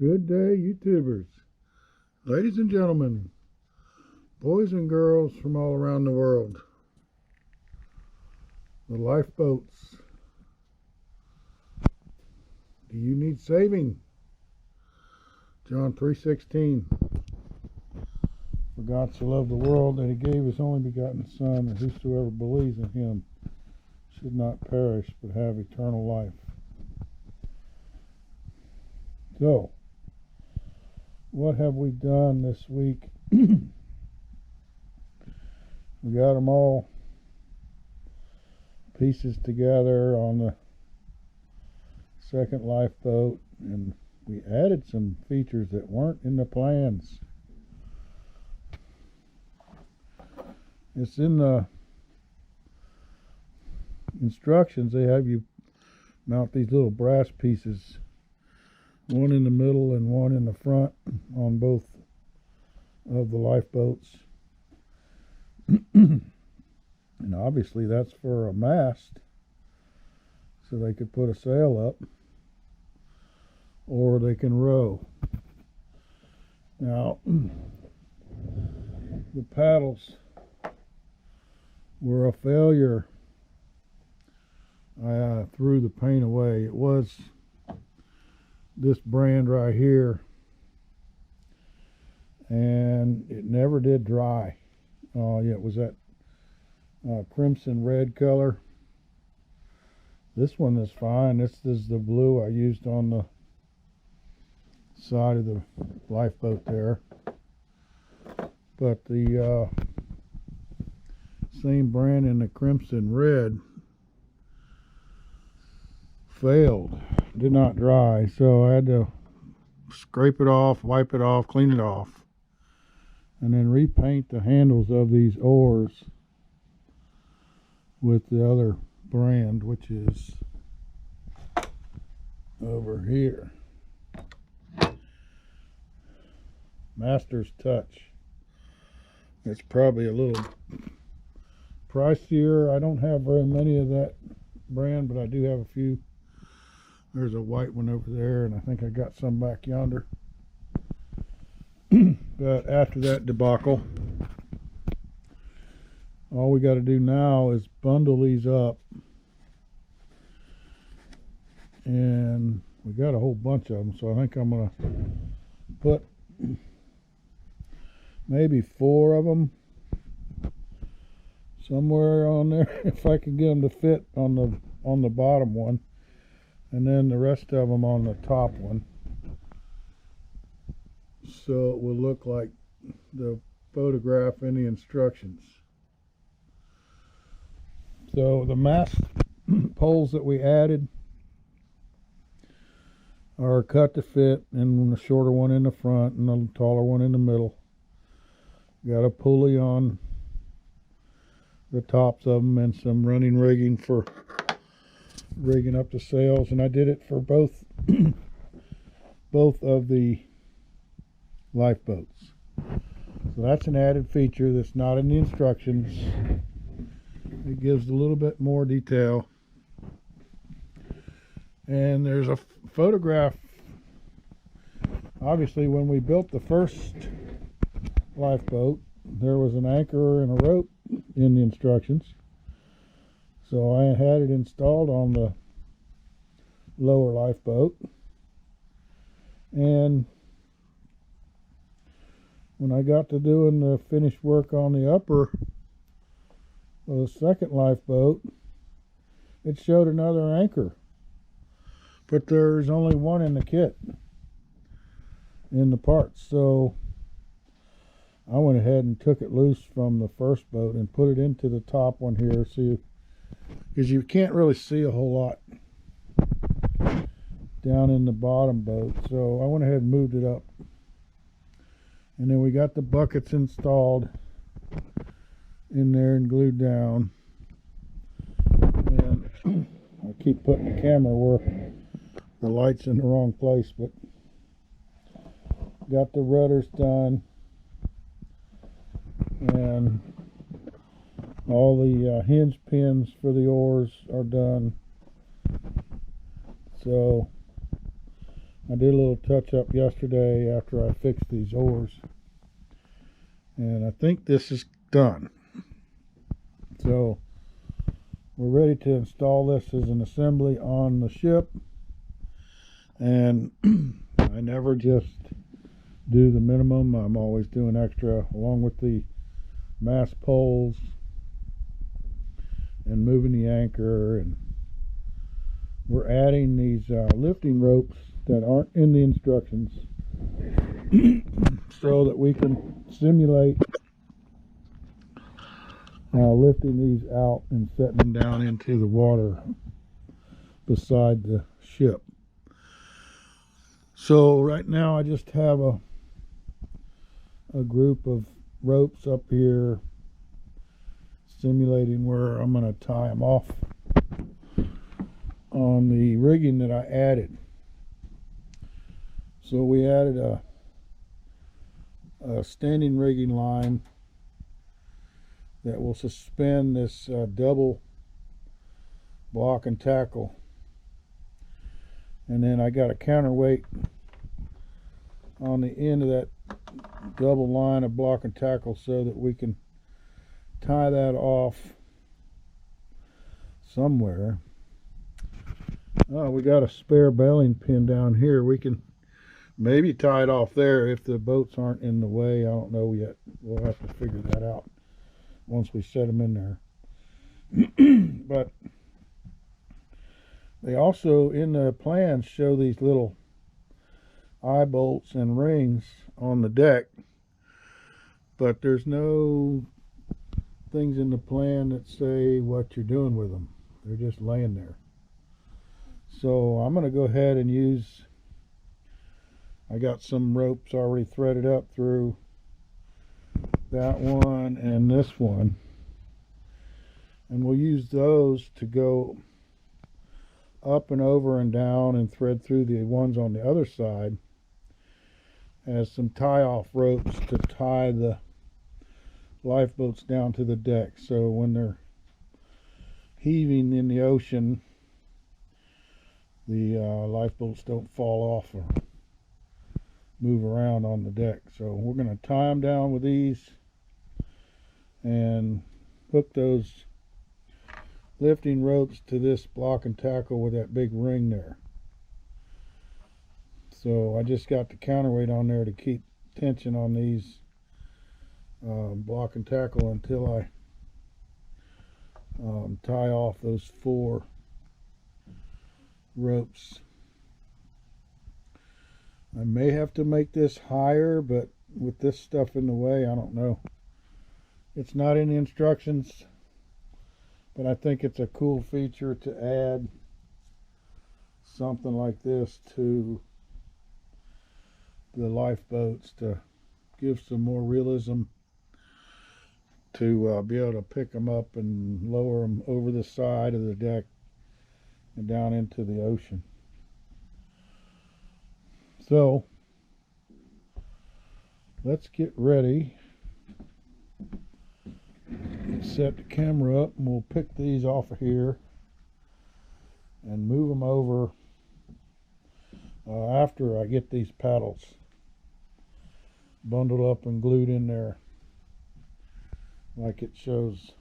Good day, YouTubers, ladies and gentlemen, boys and girls from all around the world. The lifeboats. Do you need saving? John 3:16. For God so loved the world that he gave his only begotten Son, that whosoever believes in him should not perish but have eternal life. So, what have we done this week? We got them all pieces together on the second lifeboat, and we added some features that weren't in the plans. It's in the instructions. They have you mount these little brass pieces, one in the middle and one in the front on both of the lifeboats. And obviously that's for a mast, so they could put a sail up, or they can row. Now, the paddles were a failure. I threw the paint away. It was this brand right here, and it never did dry. Oh yeah, it was that crimson red color. This one is fine. This is the blue I used on the side of the lifeboat there, but the same brand in the crimson red failed, did not dry, so I had to scrape it off, wipe it off, clean it off, and then repaint the handles of these oars with the other brand, which is over here, Master's Touch. It's probably a little pricier. I don't have very many of that brand, but I do have a few. There's a white one over there, and I think I got some back yonder. But after that debacle, all we got to do now is bundle these up, and we got a whole bunch of them, so I think I'm going to put maybe 4 of them somewhere on there, if I can get them to fit on the bottom one, and then the rest of them on the top one, so it will look like the photograph in the instructions. So the mast poles that we added are cut to fit, and the shorter one in the front and the taller one in the middle. Got a pulley on the tops of them and some running rigging for rigging up the sails, and I did it for both of the lifeboats. So that's an added feature that's not in the instructions. It gives a little bit more detail, and there's a photograph. Obviously, when we built the first lifeboat, there was an anchor and a rope in the instructions, so I had it installed on the lower lifeboat, and when I got to doing the finished work on the upper of the second lifeboat, it showed another anchor, but there's only one in the kit in the parts, so I went ahead and took it loose from the first boat and put it into the top one here, see, because you can't really see a whole lot down in the bottom boat. So I went ahead and moved it up, and then we got the buckets installed in there and glued down, and I keep putting the camera where the light's in the wrong place, but got the rudders done, and all the hinge pins for the oars are done. So I did a little touch up yesterday after I fixed these oars, and I think this is done. So we're ready to install this as an assembly on the ship. And I never just do the minimum. I'm always doing extra, along with the mast poles and moving the anchor. And we're adding these lifting ropes that aren't in the instructions so that we can simulate lifting these out and setting them down into the water beside the ship. So right now I just have a group of ropes up here simulating where I'm going to tie them off on the rigging that I added. So we added a standing rigging line that will suspend this double block and tackle, and then I got a counterweight on the end of that double line of block and tackle so that we can tie that off somewhere. Oh, we got a spare bailing pin down here. We can maybe tie it off there if the boats aren't in the way. I don't know yet. We'll have to figure that out once we set them in there. But they also, in the plans, show these little eye bolts and rings on the deck, but there's no things in the plan that say what you're doing with them. They're just laying there. So I'm going to go ahead and use, I got some ropes already threaded up through that one and this one, and we'll use those to go up and over and down and thread through the ones on the other side as some tie-off ropes to tie the lifeboats down to the deck, so when they're heaving in the ocean, the lifeboats don't fall off or move around on the deck. So we're going to tie them down with these and hook those lifting ropes to this block and tackle with that big ring there. So I just got the counterweight on there to keep tension on these block and tackle until I tie off those 4 ropes. I may have to make this higher, but with this stuff in the way, I don't know. It's not in the instructions, but I think it's a cool feature to add something like this to the lifeboats to give some more realism, to be able to pick them up and lower them over the side of the deck and down into the ocean. So let's get ready. Set the camera up and we'll pick these off of here and move them over after I get these paddles bundled up and glued in there like it shows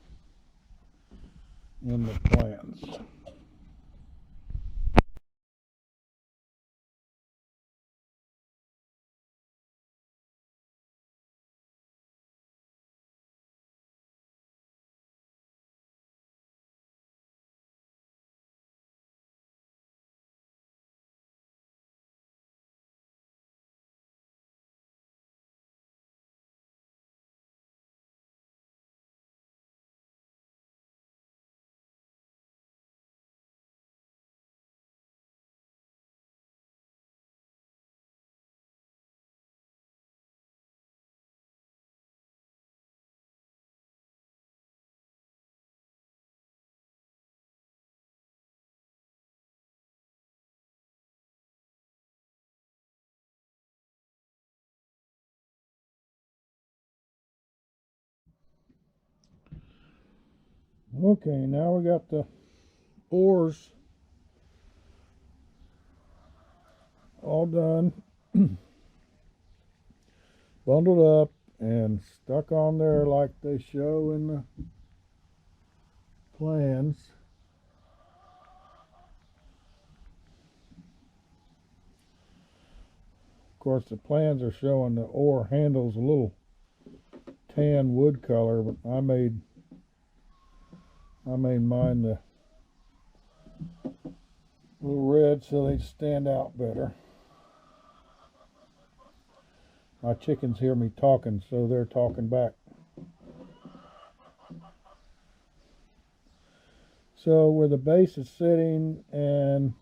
in the plans. Okay, now we got the oars all done, bundled up and stuck on there like they show in the plans. Of course, the plans are showing the oar handles a little tan wood color, but I made mine the little red so they stand out better. My chickens hear me talking, so they're talking back. So where the base is sitting and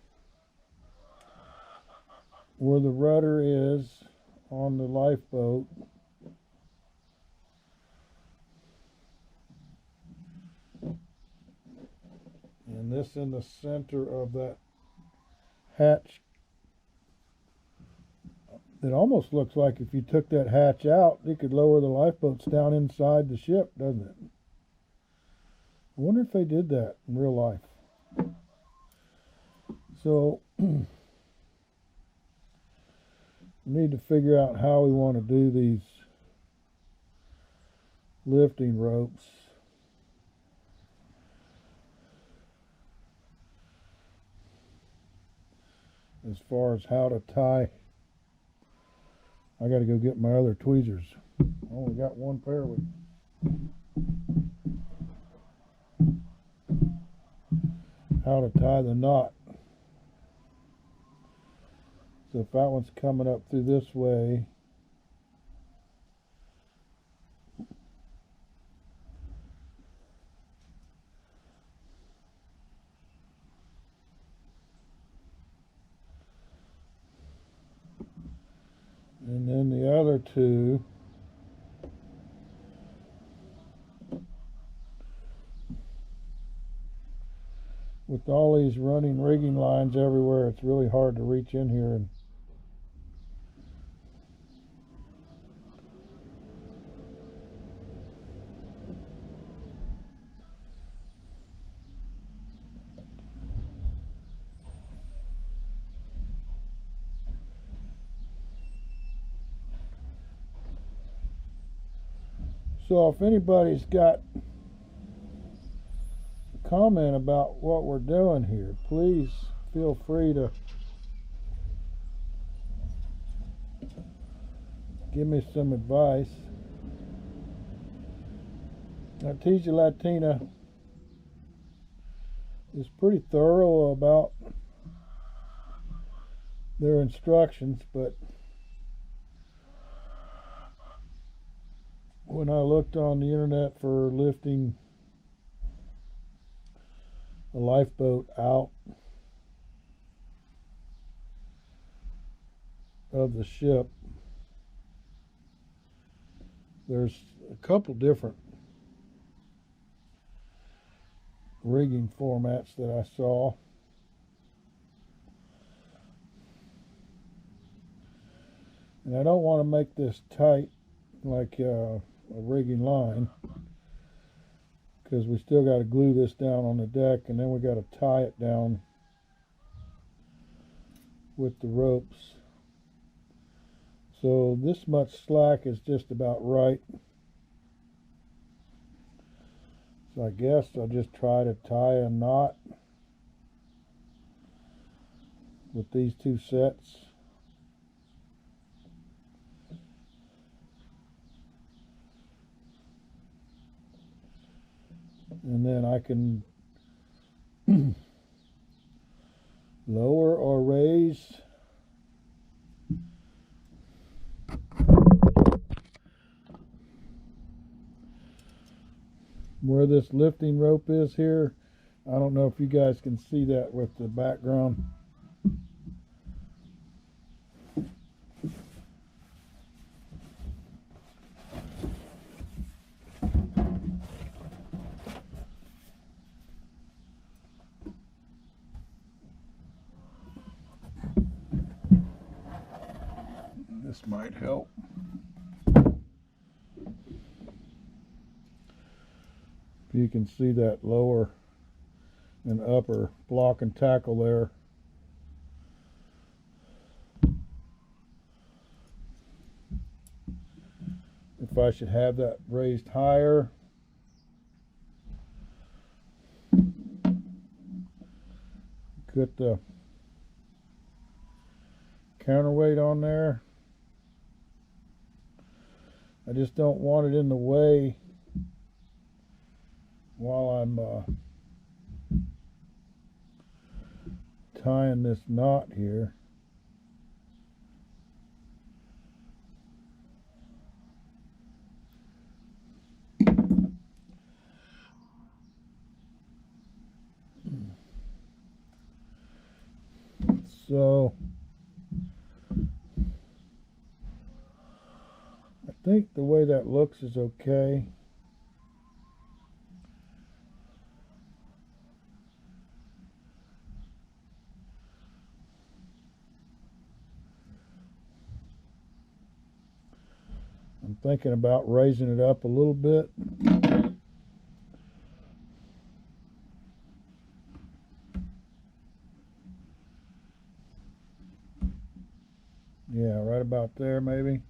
where the rudder is on the lifeboat, and this in the center of that hatch. It almost looks like if you took that hatch out, you could lower the lifeboats down inside the ship, doesn't it? I wonder if they did that in real life. So, we need to figure out how we want to do these lifting ropes. As far as how to tie, I got to go get my other tweezers. I only got one pair with. How to tie the knot. So if that one's coming up through this way, and then the other two with all these running rigging lines everywhere, it's really hard to reach in here so if anybody's got a comment about what we're doing here, please feel free to give me some advice. Artesia Latina is pretty thorough about their instructions, but when I looked on the internet for lifting a lifeboat out of the ship, there's a couple different rigging formats that I saw. And I don't want to make this tight like a rigging line, because we still got to glue this down on the deck, and then we got to tie it down with the ropes. So this much slack is just about right. So I guess I'll just try to tie a knot with these two sets. And then I can lower or raise where this lifting rope is here. I don't know if you guys can see that with the background. This might help. You can see that lower and upper block and tackle there. I should have that raised higher. Put the counterweight on there. I just don't want it in the way while I'm tying this knot here. So I think the way that looks is okay. I'm thinking about raising it up a little bit. Yeah, right about there maybe.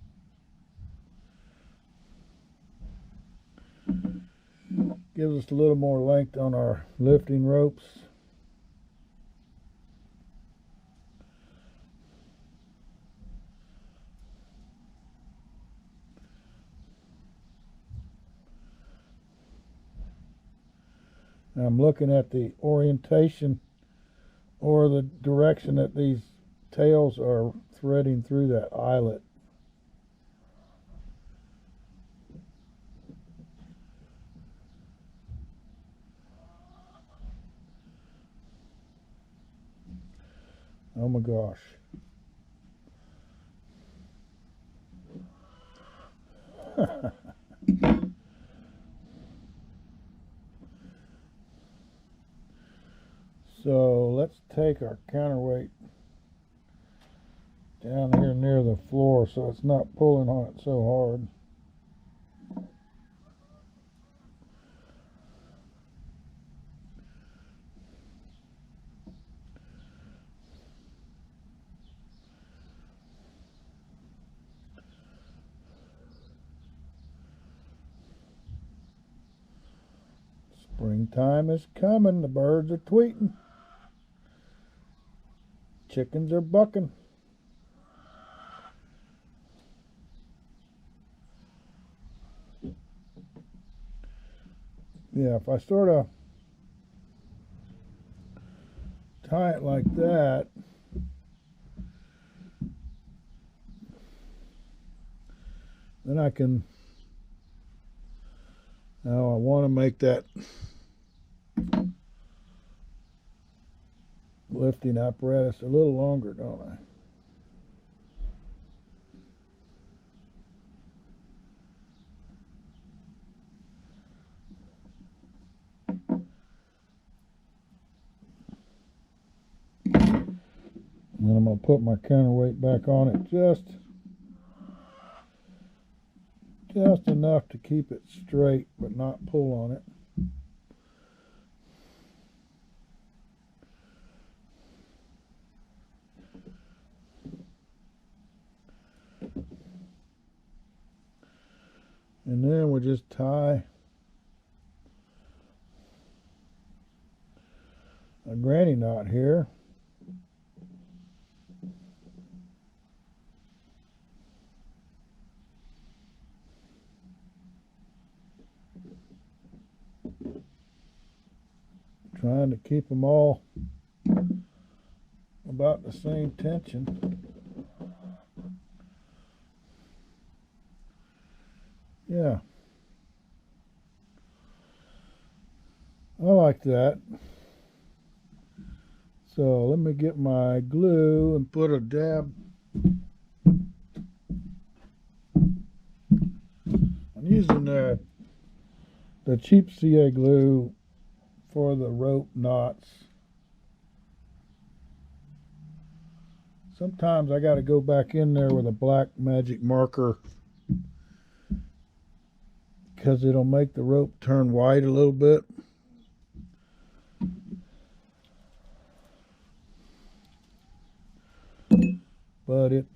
Gives us a little more length on our lifting ropes. And I'm looking at the orientation or the direction that these tails are threading through that eyelet. Oh my gosh. So let's take our counterweight down here near the floor so it's not pulling on it so hard. Springtime is coming, the birds are tweeting, chickens are bucking. Yeah, if I sort of tie it like that, then I can, now I want to make that lifting apparatus a little longer, don't I? And then I'm going to put my counterweight back on it just enough to keep it straight but not pull on it. And then we'll just tie a granny knot here. Trying to keep them all about the same tension. Yeah, I like that. So let me get my glue and put a dab. I'm using the cheap CA glue for the rope knots. Sometimes I got to go back in there with a black magic marker because it'll make the rope turn white a little bit. But it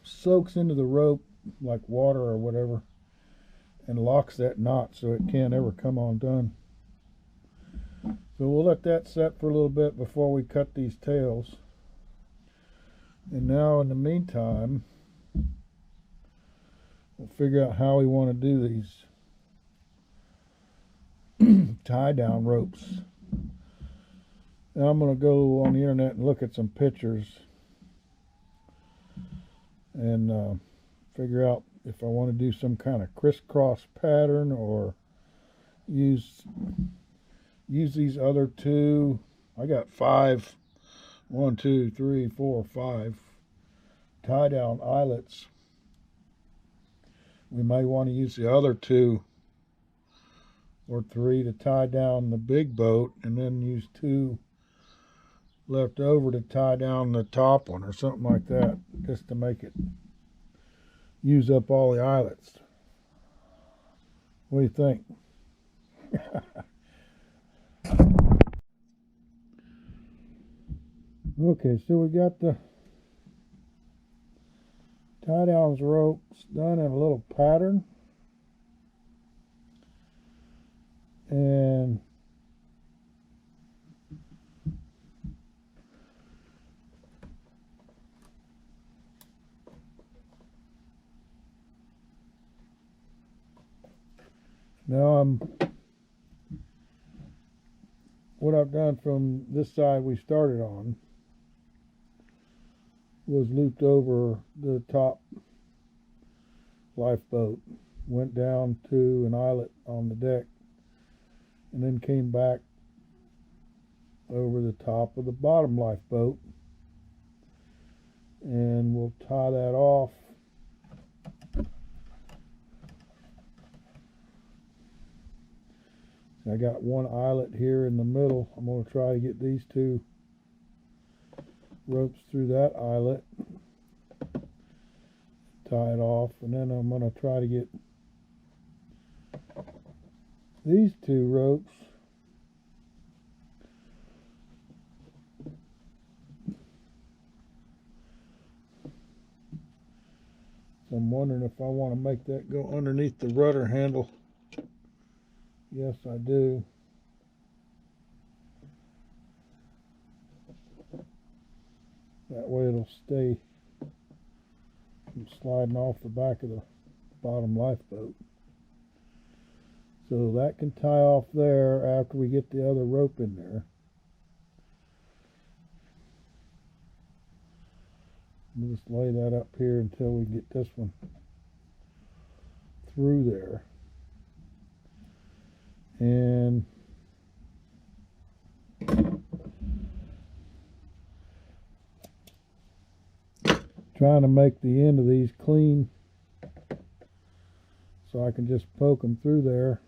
soaks into the rope like water or whatever, and locks that knot so it can't ever come undone. So we'll let that set for a little bit before we cut these tails. And now in the meantime, we'll figure out how we want to do these tie down ropes. Now I'm going to go on the internet and look at some pictures and figure out if I want to do some kind of crisscross pattern or use these other two. I got 5, 1, 2, 3, 4, 5 tie down eyelets. We may want to use the other 2 or 3 to tie down the big boat, and then use 2 left over to tie down the top one or something like that, just to make it use up all the eyelets. What do you think? Okay, so we got the tie downs ropes done in a little pattern, and now what I've done from this side we started on was looped over the top lifeboat, went down to an eyelet on the deck, and then came back over the top of the bottom lifeboat, and we'll tie that off. I got one eyelet here in the middle. I'm going to try to get these 2 ropes through that eyelet, tie it off, and then I'm going to try to get these 2 ropes so I'm wondering if I want to make that go underneath the rudder handle. Yes, I do. That way it'll stay from sliding off the back of the bottom lifeboat. So that can tie off there after we get the other rope in there. We'll just lay that up here until we get this one through there. And trying to make the end of these clean so I can just poke them through there.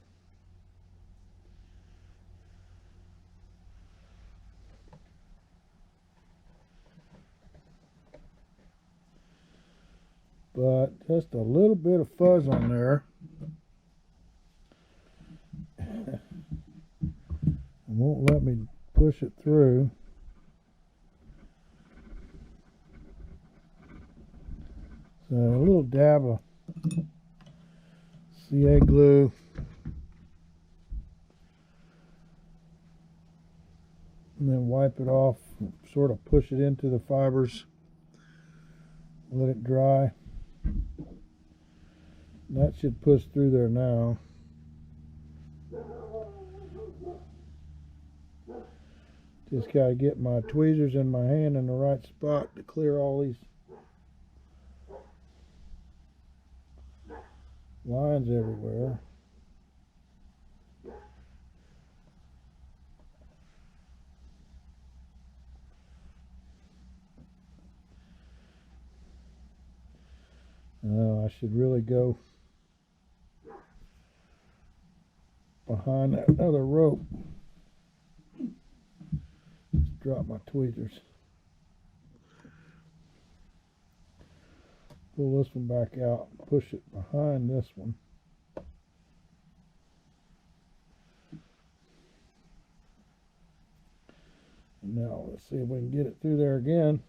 But just a little bit of fuzz on there. It won't let me push it through. So a little dab of CA glue. And then wipe it off, sort of push it into the fibers, let it dry. That should push through there now. Just got to get my tweezers in my hand in the right spot to clear all these lines everywhere. I should really go behind that other rope. Just drop my tweezers. Pull this one back out and push it behind this one. And now let's see if we can get it through there again.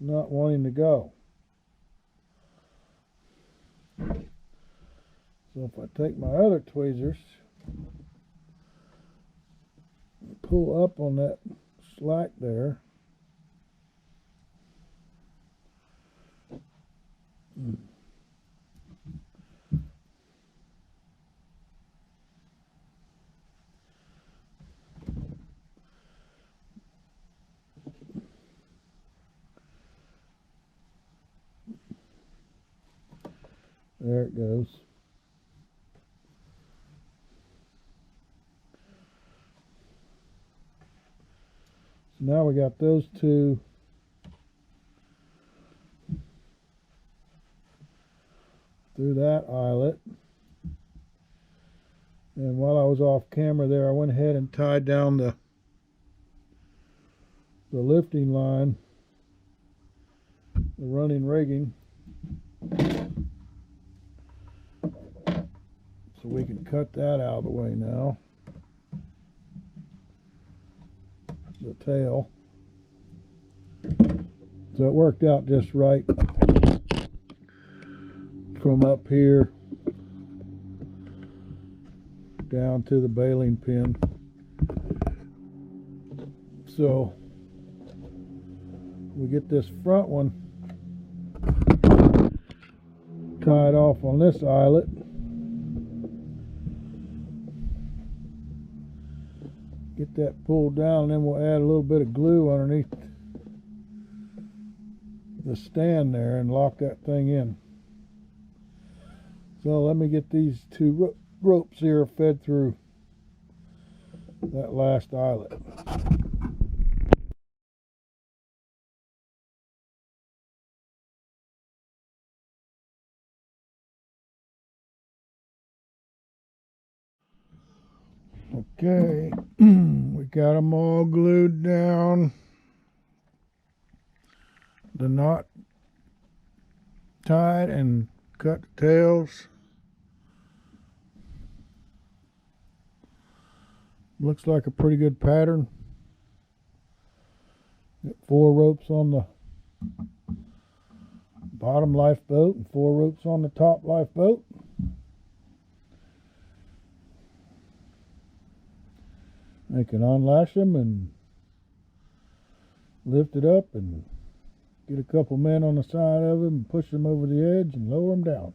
not wanting to go. So if I take my other tweezers, pull up on that slack there, there it goes. So now we got those two through that eyelet. And while I was off camera there, I went ahead and tied down the lifting line, the running rigging, so we can cut that out of the way now. The tail. So it worked out just right from up here down to the baling pin. So we get this front one tied off on this eyelet. Get that pulled down, and then we'll add a little bit of glue underneath the stand there and lock that thing in. So let me get these two ropes here fed through that last eyelet. Okay, we got them all glued down. The knot tied and cut the tails. Looks like a pretty good pattern. Got 4 ropes on the bottom lifeboat and 4 ropes on the top lifeboat. I can unlash them and lift it up and get a couple men on the side of them and push them over the edge and lower them down.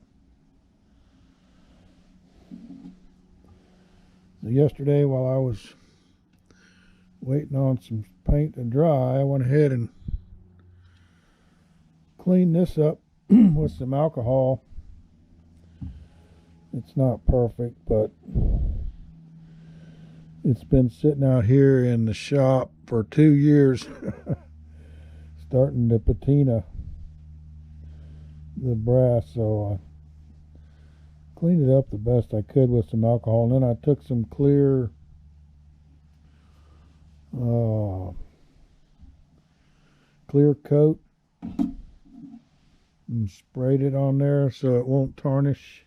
So yesterday, while I was waiting on some paint to dry, I went ahead and cleaned this up with some alcohol. It's not perfect, but it's been sitting out here in the shop for 2 years, starting to patina the brass, so I cleaned it up the best I could with some alcohol, and then I took some clear coat and sprayed it on there so it won't tarnish.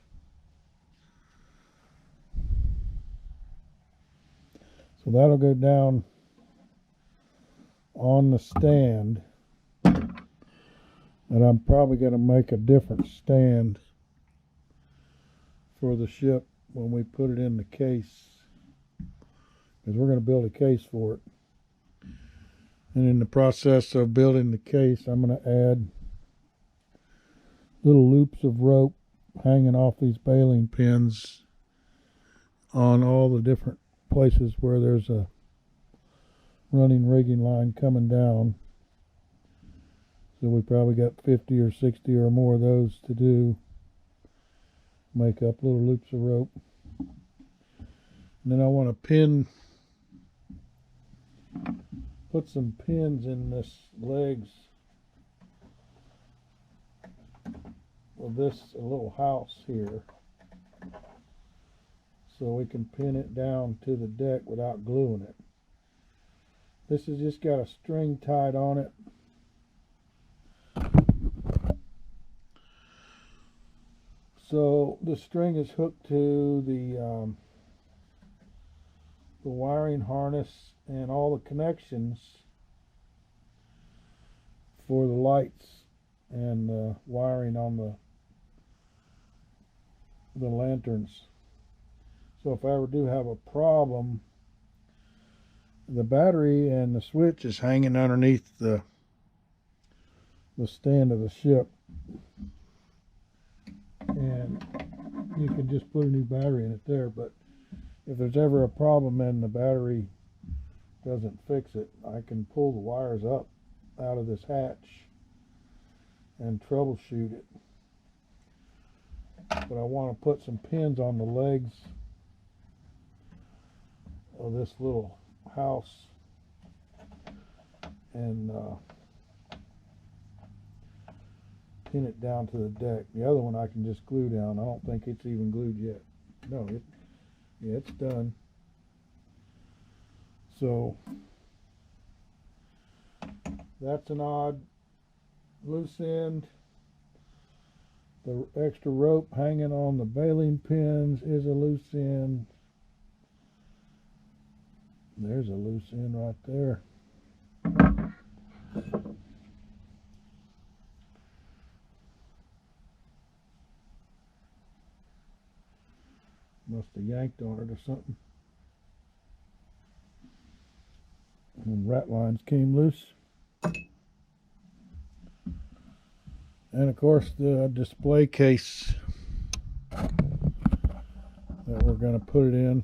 So that'll go down on the stand, and I'm probably going to make a different stand for the ship when we put it in the case, because we're going to build a case for it. And in the process of building the case, I'm going to add little loops of rope hanging off these baling pins on all the different places where there's a running rigging line coming down. So we probably got 50 or 60 or more of those to do. Make up little loops of rope. And then I want to put some pins in this legs of this little house here, so we can pin it down to the deck without gluing it. This has just got a string tied on it. So the string is hooked to the wiring harness, and all the connections for the lights and wiring on the lanterns. So if I ever do have a problem, the battery and the switch is hanging underneath the stand of the ship, and you can just put a new battery in it there. But if there's ever a problem and the battery doesn't fix it, I can pull the wires up out of this hatch and troubleshoot it. But I want to put some pins on the legs of this little house and pin it down to the deck. The other one I can just glue down. I don't think it's even glued yet. No, yeah, it's done. So that's an odd loose end. The extra rope hanging on the baling pins is a loose end. There's a loose end right there. Must have yanked on it or something. And rat lines came loose. And of course the display case that we're going to put it in.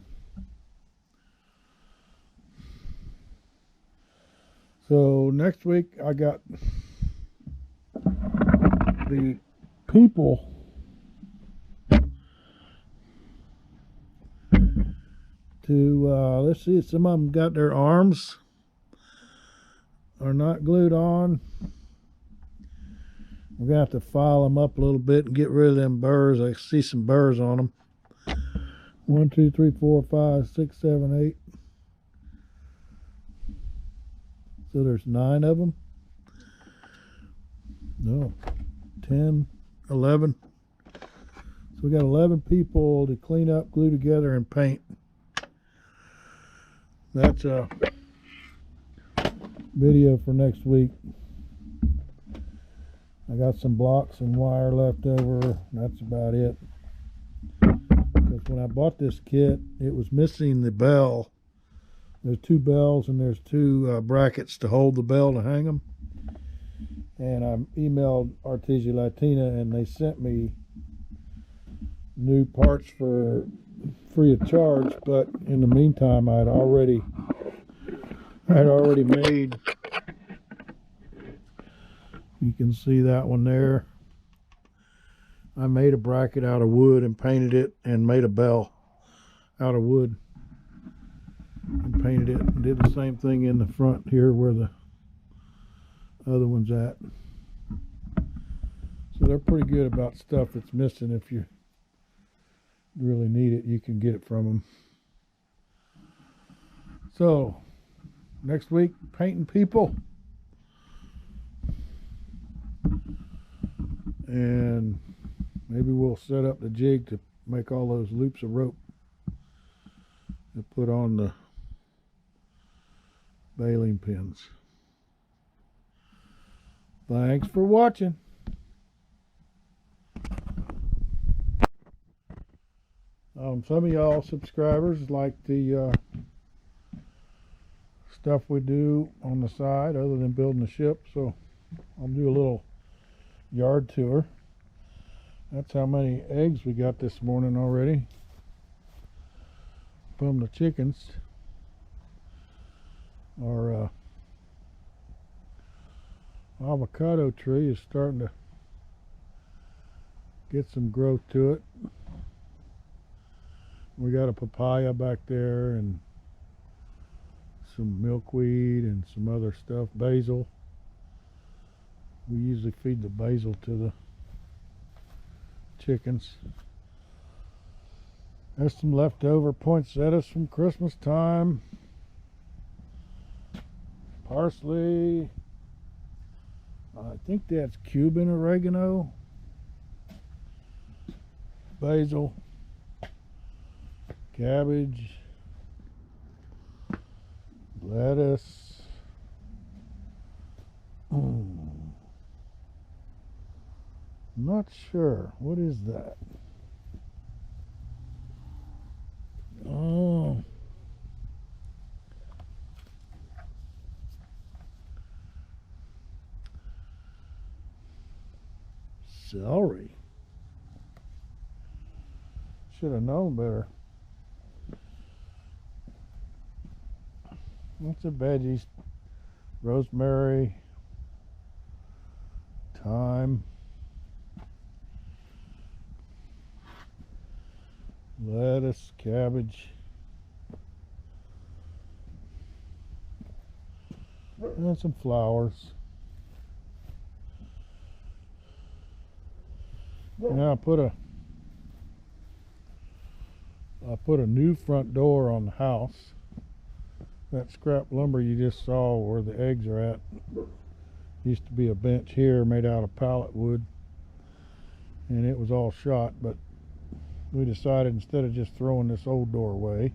So next week I got the people to, let's see, some of them got their arms are not glued on. We're going to have to file them up a little bit and get rid of them burrs. I see some burrs on them. 1, 2, 3, 4, 5, 6, 7, 8. So there's 9 of them. No, 10, 11. So we got 11 people to clean up, glue together, and paint. That's a video for next week. I got some blocks and wire left over. That's about it. Because when I bought this kit, it was missing the bell. There's 2 bells and there's 2 brackets to hold the bell to hang them. And I emailed Artesia Latina and they sent me new parts for free of charge. But in the meantime, I had already made, you can see that one there. I made a bracket out of wood and painted it and made a bell out of wood and painted it and did the same thing in the front here where the other one's at. So they're pretty good about stuff that's missing. If you really need it, you can get it from them. So next week, painting people. And maybe we'll set up the jig to make all those loops of rope to put on the baling pins. Thanks for watching. Some of y'all subscribers like the stuff we do on the side other than building the ship, so I'll do a little yard tour. That's how many eggs we got this morning already from the chickens. Our avocado tree is starting to get some growth to it. We got a papaya back there and some milkweed and some other stuff, basil. We usually feed the basil to the chickens. There's some leftover poinsettias from Christmas time. Parsley. I think that's Cuban oregano. Basil. Cabbage. Lettuce. I'm not sure. What is that? Oh. Celery. Should have known better. What's the veggies? Rosemary, thyme, lettuce, cabbage, and some flowers. Now I put a new front door on the house. That scrap lumber you just saw where the eggs are at used to be a bench here made out of pallet wood, and it was all shot, but we decided instead of just throwing this old door away,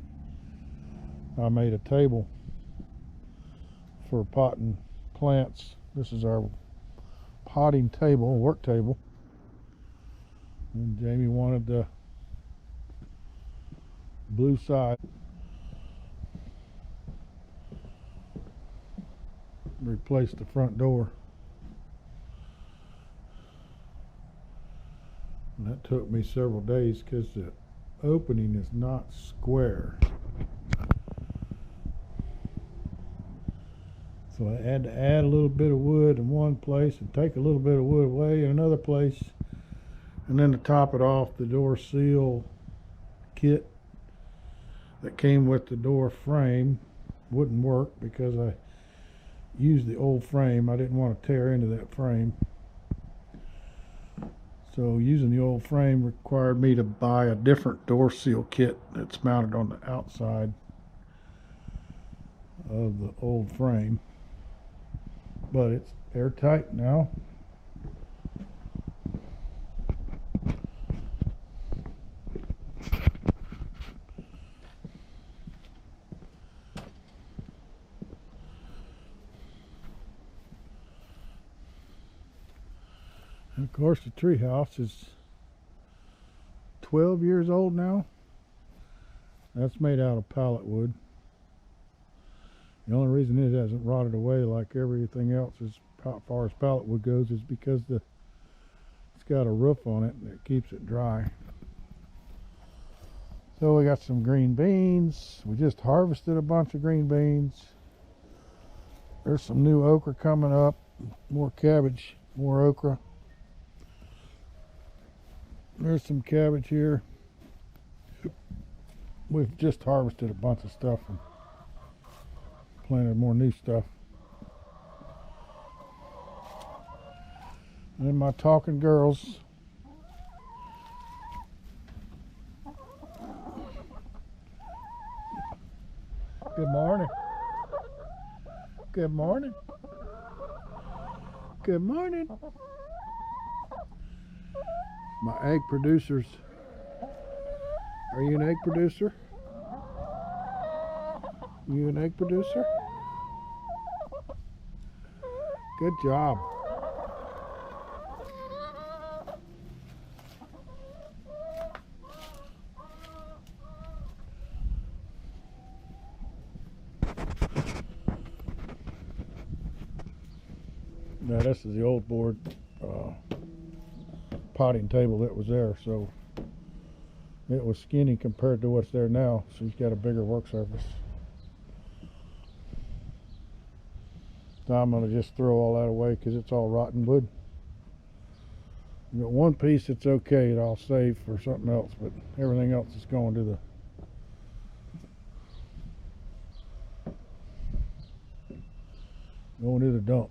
I made a table for potting plants. This is our potting table, work table, and Jamie wanted the blue side. Replace the front door. And that took me several days because the opening is not square. So I had to add a little bit of wood in one place and take a little bit of wood away in another place. And then to top it off, the door seal kit that came with the door frame wouldn't work because I used the old frame. I didn't want to tear into that frame. So using the old frame required me to buy a different door seal kit that's mounted on the outside of the old frame. But it's airtight now. And of course the tree house is 12 years old now. That's made out of pallet wood. The only reason it hasn't rotted away like everything else as far as pallet wood goes is because it's got a roof on it and it keeps it dry. So we got some green beans. We just harvested a bunch of green beans. There's some new okra coming up. More cabbage, more okra. There's some cabbage here. We've just harvested a bunch of stuff and planted more new stuff. And then my talking girls. Good morning. Good morning. Good morning. My egg producers. Are you an egg producer? You an egg producer? Good job. Now this is the old board potting table that was there, so it was skinny compared to what's there now. She's got a bigger work surface. So I'm going to just throw all that away because it's all rotten wood. You got one piece that's okay that I'll save for something else, but everything else is going to the dump.